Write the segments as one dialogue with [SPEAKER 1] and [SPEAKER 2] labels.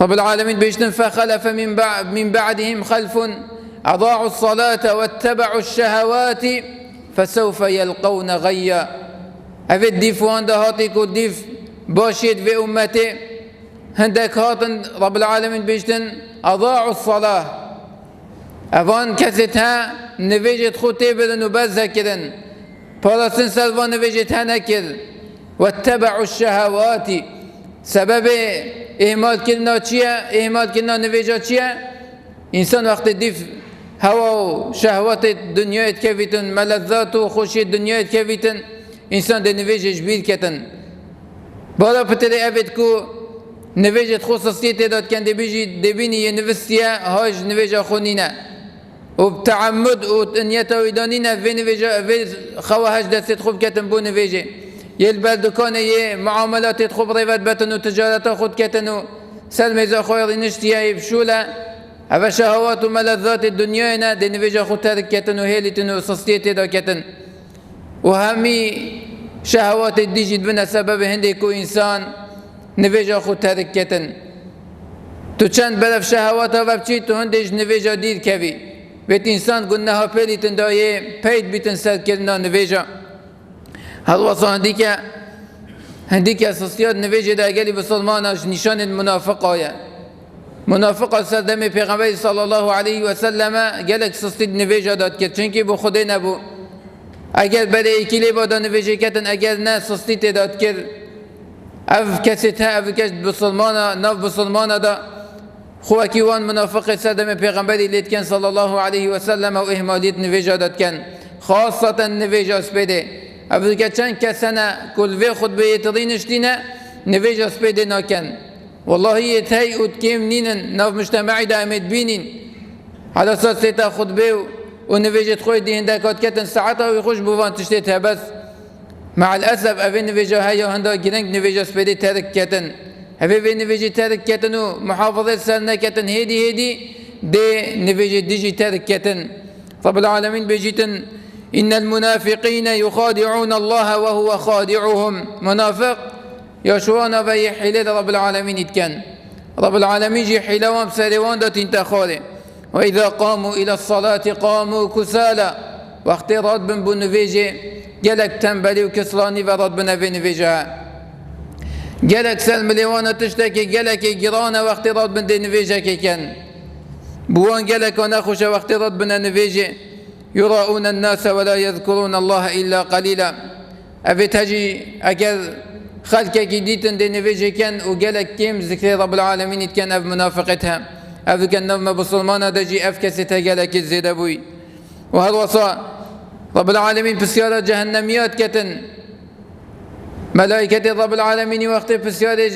[SPEAKER 1] رب العالمين بيجتن فخلف من بعدهم خلف أضاعوا الصلاة واتبعوا الشهوات فسوف يلقون غيا. أفيد ديف وانده هاتيكو ديف باشيد في أمتي هندك هاتن رب العالمين بيجتن أضاعوا الصلاة أفان كستها نفيجت خوتي بدن وبزها كدن فالسن سلفان نفيجتها نكر واتبعوا الشهوات. سبب إهمال كلنا چيا؟ إهمال كلنا نفيجا چيا؟ إنسان وقت ديف هوا وشهوات الدنيا كيفيتن ملذات وخوشي الدنيا كيفيتن إنسان دي نفيجا جبيل كتن بالا بتري أبد كو نفيجة خصوصية داد كان دي بيني ينفستيا هاج نفيجا خونينا وبتعمد ونيتا ويدانينا في نفيجا في خواهج دست خوب كتن بو نفيجا يلبال دكان يه معاملات تخوب ريفات بتن وتجارات خود كتن سلمي خوير نشتيا يبشولا أفا شهوات وملذات الدنيا دي نفيجا خود تارك كتن وهيلتن وصصية دا كتن وهمي شهوات الديجي بنا سبب هندي كو إنسان نفيجا خود تارك كتن تو چند بلف شهوات وابچي تو هنديج نفيجا دير كوي بيت إنسان قلناها بيلتن دا يه بيت بيتن سر كرنا نفيجا هل وصل هنديك أساسيات نفيجة دا قالي بسلمانش نشان المنافق آية منافق سردم پیغمبر صلى الله عليه وسلم قالك سستيد نفيجة داد كت چنكي بو خده نبو اگر بده اكيلي بادا نفيجة كتن اگر نا سستيد داد كر اف كسيتها اف كشت بسلمانا ناف بسلمانا دا خواكي وان منافق سردم پیغمبر ليت كان صلى الله عليه وسلم و اهماليت نفيجة داد كان خاصة نفيجة سبيده أبدا كان كسنة كل في خطبة يتضينش لنا نفيجا سبيدنا كان والله يتهي وتكيم نين ناف مجتمعي دائمت بينين على أساس سيتا خطبة ونفيجة خوي دي هندكات كتن ساعتها ويخش بوفان تشتيتها بس مع الأسف أبي نفيجا هيا وهندا جنك نفيجا سبيدي تارك كتن أبي نفيجا تارك كتن ومحافظة سالنا كتن هيدي دي نفيجا ديجي تارك كتن رب العالمين بيجيتن إن المنافقين يخادعون الله وهو خادعهم. منافق يشوانا في حيلة رب العالمين يتكن رب العالمين جي حيلوان بسالوان دا تنتخاله وإذا قاموا إلى الصلاة قاموا كسالا وقت رد بن بو نفيجي جلك تنبلي وكسلاني فرد بن في نفيجها جلك سلم لوانا تشتكي جلك جرانا وقت رد بن دي نفيجها كان بوان جلك ونخش وقت رد بن نفيجي يراؤون الناس ولا يذكرون الله إلا قليلا. أفتجي أكل خلقك ديتن دي نفيجي كان وقالك كيم ذكر رب العالمين كان أف منافقتها أف كان نظم بسلمانة دجي أفكستها قالك الزيد أبوي وهذا وصى رب العالمين بسيارة جهنميات كتن ملائكة رب العالمين وقت بسيارة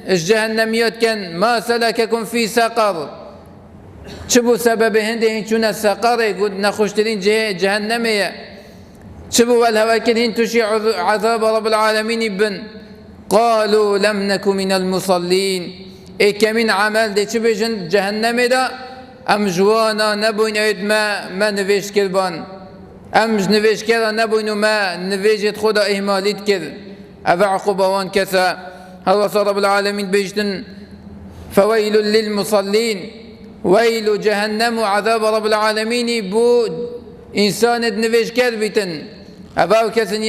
[SPEAKER 1] الجهنميات كان ما سلككم في سقر چبو سبب هنده هنچون سقره قد نخشترين جهنمية چبو والهواكل هنتوشي عذاب رب العالمين بن قالوا لم نكن من المصلين اي كمين عمل دي چبو جهنم دا ام جوانا نبوين ايد ما نفيش كربان ام نفيش كرا نبوين ما نفيجت خدا اهماليت كر افا عقوبوان كسا هذا صار رب العالمين بيجتن فويل للمصلين ويل جهنم وعذاب رب العالمين بو إنسان نفيج كربتن أباو كسن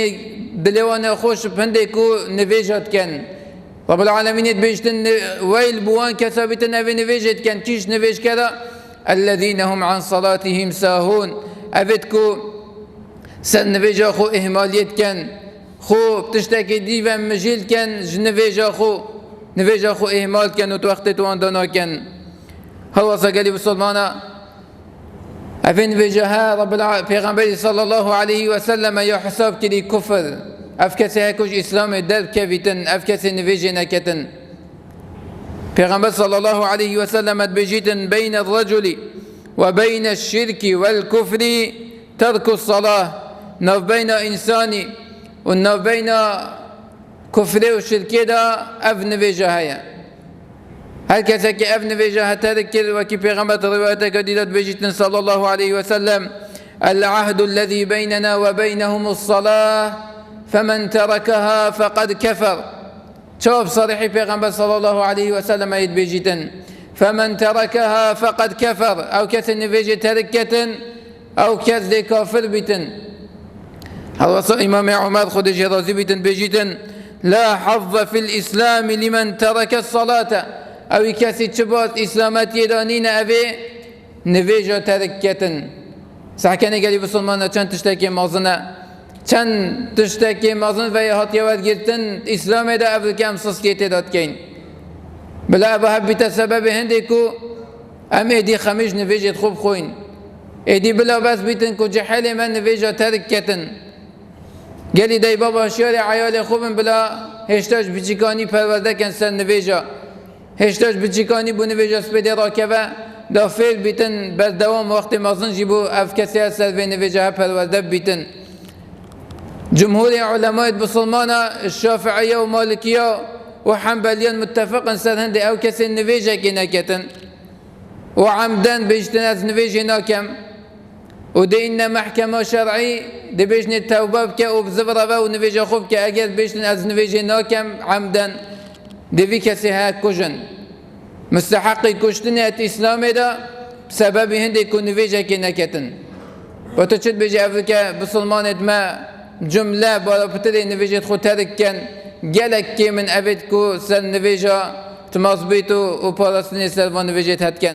[SPEAKER 1] دلوانا خوش بهندكو نفيجات كان رب العالمين بيجتن ويل بوان كسبتن أبي نفيجت كان كيش نفيج كذا الذين هم عن صلاتهم ساهون أبتكو سن نفيج أخو إهماليت كان خو بتشتكي ديفا مجيل كان نفيج أخو إهمال كان وتوقتت واندانا كان هو سقالي بسلمانا أفين بجها رب العالمين صلى الله عليه وسلم يحسب كلي كفر أفكسي هكوش إسلام الدرب كفيتن أفكسي نفيجنا كتن پیغمبر صلى الله عليه وسلم بجيتن بين الرجل وبين الشرك والكفر ترك الصلاة نف بين إنساني ونف بين كفر والشرك دا أفن بجها هل كسك أفن بجاه تذكر وكي پیغمبر روايتك ديدت بجيتن صلى الله عليه وسلم العهد الذي بيننا وبينهم الصلاة فمن تركها فقد كفر شوف صريحي پیغمبر صلى الله عليه وسلم ايد بيجيتن فمن تركها فقد كفر او كس نفيجي تركتن او كس دي كافر بيتن. الرسول امام عمر خود جرازي بيتن بيجيتن لا حظ في الاسلام لمن ترك الصلاة او كس تشبات اسلامات يدانين ابي نفيجا تركتن. سحكاني قالي بسلمان چند تشتاكي مازنه چند تشتاكي مازن و هاتيا ورگرتن اسلام دا اول كام سسكيتي داد كين بلا بحبيت سبب هندي كو ام ايدي خميش نفيجت خوب خوين ايدي بلا بس بيتن كو جحالي من نفيجا تركتن. قالي داي بابا شارع عيالي خوبن بلا هشتاج بچيكاني پرورده كن سر نفيجا هشتاج بچيكاني بو نفيجا سپيدي راكبه دا فعل بيتن بس دوام وقت مازن جيبو اف كسي سر في نفيجا پرورده بيتن. جمهور علماء بسلمانة الشافعية ومالكية وحنبلية متفق سر هندي او كسي نفيجا كنكتن وعمدان بيجتناز نفيجي ناكم ودي إن محكمة شرعي دي بيجن التوبة بك وبزفرة ونفيجا خوب كا اگر بيجتن از نفيجي ناكم عمدان دي في كسي هاك كجن مستحق كشتن ات اسلام دا بسبب هندي يكون نفيجا كنكتن. وتشد بيجي افريكا بسلمان ما جملة بالا بتدي نفيجة خو ترك كان جالك كي من أبد كو سر نفيجة تماس بيتو وبالسنة سر نفيجة هات كان.